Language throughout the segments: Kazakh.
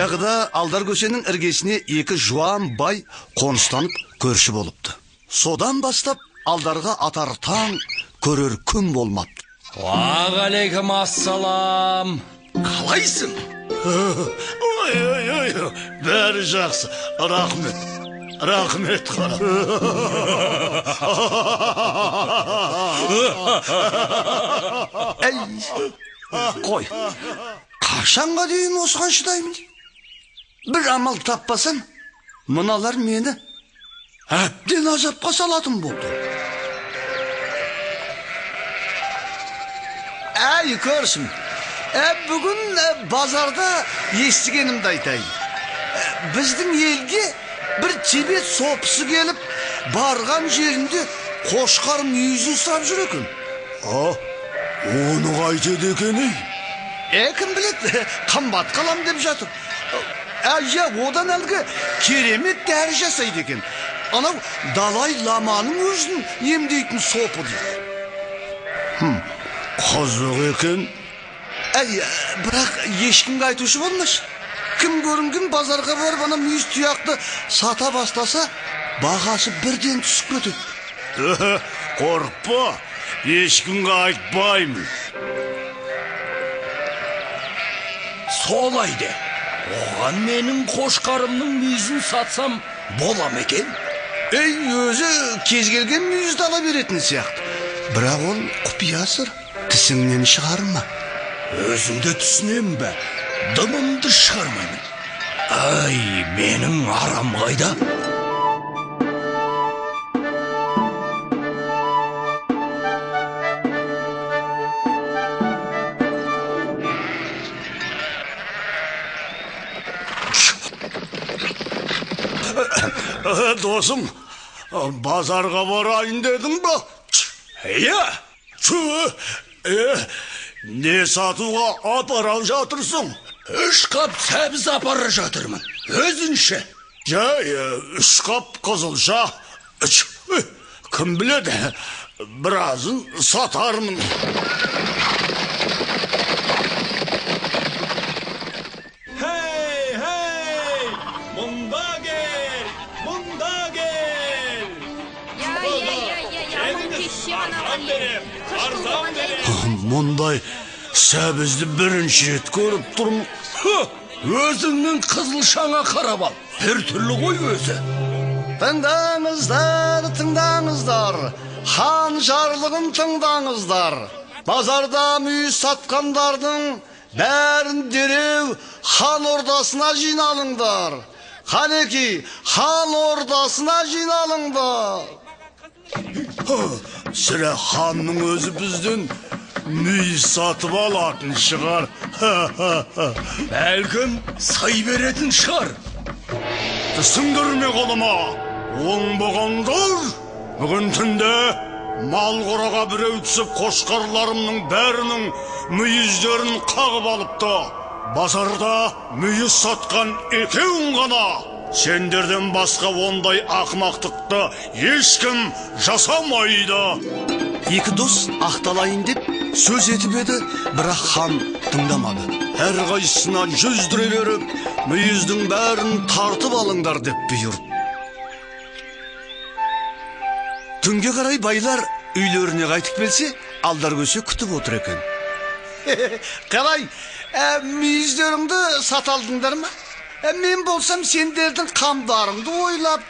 Баяғыда алдар көшенің іргесіне екі жуан бай қоныстанып көрші болыпты. Содан бастап алдарға атар таң, көрер күн болмапты. Уағалейкум ассалам. Қалайсың? Ой, бәрі жақсы. Рахмет қара. Қой, қашанға дейін осыған шыдаймын? Бір амал таппасам, мыналар мені әбден азапқа салатын болды. Көрсің, бүгін базарда естігенімді айтайын. Біздің елге бір тебет сопысы келіп, барған жерінде қошқар мүйізін сұрап жүр екен. Оны қайтеді екен ей? Кім біледі, қымбат қалам деп жатыр. Одан әлгі керемет дәрі жасайды екен. Анау Далай Ламаның өзін емдейтін сопы дейді. Қызық екен. Бірақ ешкімге айтушы болмашы. Кім көрінген базарға барып ана мүйіз тұяқты сата бастаса, бағасы бірден түсіп кетеді. Қорықпа, ешкімге айтпаймын. Солайды. Оған менің қошқарымның мүйізін сатсам бола ма екен? Өзі кез келген мүйізді ала беретін сияқты. Бірақ ол құпия сыр, тісіңнен шығарма. Өзіңді түсінем бе? Дымымды шығармаймын. Менің арам қайда? Досым, базарға барайын дедің ба? Не сатуға апара жатырсың? 3 қап сәбіз апара жатырмын. Өзінше? 3 қап қызылша. Кім біледі, біразын сатармын. Мұндай сәбізді бірінші рет көріп тұрмын. Өзіңнің қызылшаңа қарап ал. Bir түрлі ғой өзі. Тыңдаңыздар, хан жарлығын тыңдаңыздар. Базарда мүйіз сатқандардың бәрін дереу хан ордасына жиналыңдар. Қанеки, хан ордасына жиналыңдар. Сірә ханның өзі бізден мүйіз сатып алатын шығар. Бәлкім сай беретін шығар. Түсіндірме қолыма, оң болғандар. Бүгін түнде мал қораға біреу түсіп, қошқарларымның бәрінің мүйіздерін қағып алыпты. Базарда мүйіз сатқан екеуің ғана. Сендерден басқа ондай ақымақтықты ешкім жасамайды. Екі дос ақталайын деп сөз етіп еді, бірақ хан тыңдамады. Әрқайсысына 100 дүре беріп, мүйіздің бәрін тартып алыңдар деп бұйырды. Түнге қарай байлар үйлеріне қайтып келсе, алдар көше күтіп отыр екен. Қалай, мүйіздеріңді саталдыңдар ма? Мен болсам сендердің қамдарыңды ойлап,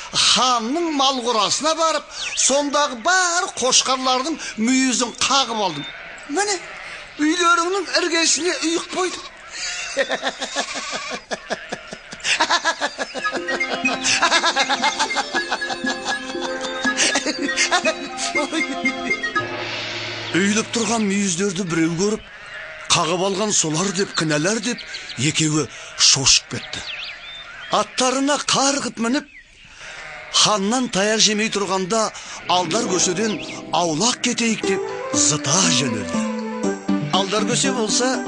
ханның мал қорасына барып, сондағы бар қошқарлардың мүйізін қағып алдым. Міне, үйлеріңнің іргесіне үйік қойдым. Үйліп тұрған мүйіздерді біреу көріп, қағып алған солар деп, кінәлар деп, екеуі шошып кетті. Аттарына қарғып мініп, ханнан таяқ жемей тұрғанда алдар көшеден аулақ кетейік деп зыта жөнелді. Алдар көше болса,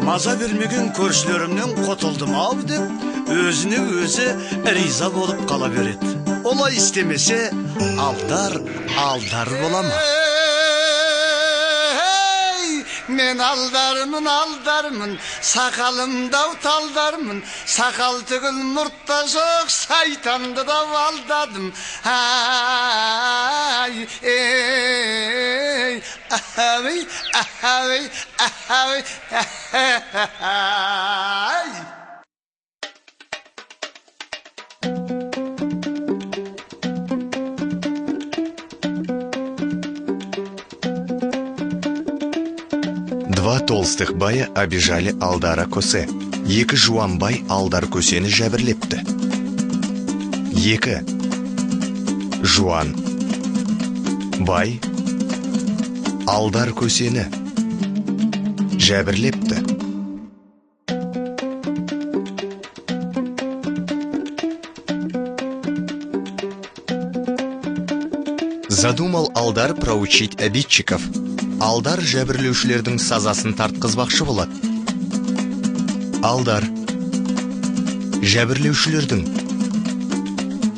маза бермеген көршілерімнен құтылдым ау деп, өзіне өзі риза болып қала береді. Олай істемесе, алдар бола ма? мен алдармын, сақалымда талдармын, сақал түгіл мұртта жоқ, сайтанды да алдадым. Ай, ей, ахавай, ахавай, ахавай, ахавай. Два толстых бая обижали Алдара көсе. Екі жуан бай Алдар көсені жәбірлепті. Екі жуан бай Алдар көсені жәбірлепті. Задумал Алдар проучить обидчиков. Алдар жәбірлеушілердің сазасын тартқызбақшы болады. Алдар жәбірлеушілердің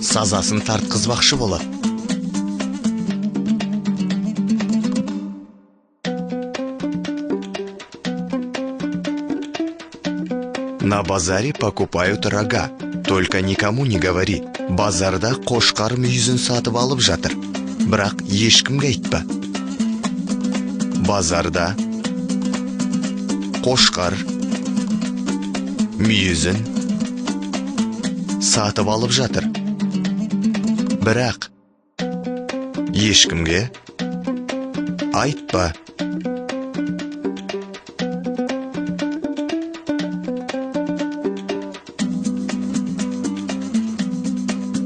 сазасын тартқызбақшы болады. На базаре покупают рога. Только никому не говори. Базарда қошқар мүйізін сатып алып жатыр. Бірақ ешкімге айтпа. Базарда қошқар мүйізін сатып алып жатыр. Бірақ ешкімге айтпа.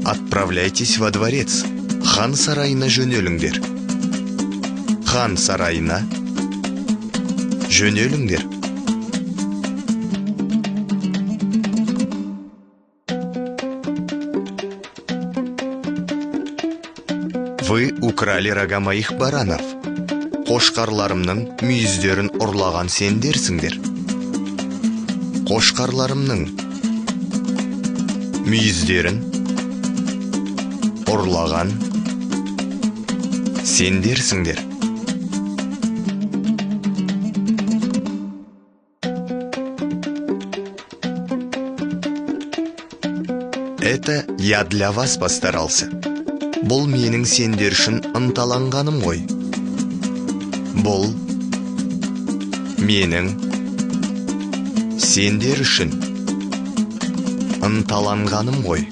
Отправляйтесь во дворец. Хан сарайына жөнеліңдер. Хан сарайына жөнеліңдер. Вы украли рога моих баранов. Қошқарларымның мүйіздерін ұрлаған сендерсіңдер. Қошқарларымның мүйіздерін ұрлаған сендерсіңдер. Это я для вас постарался. Бұл менің сендер үшін ынталанғаным ғой. Бұл менің сендер үшін ынталанғаным ғой.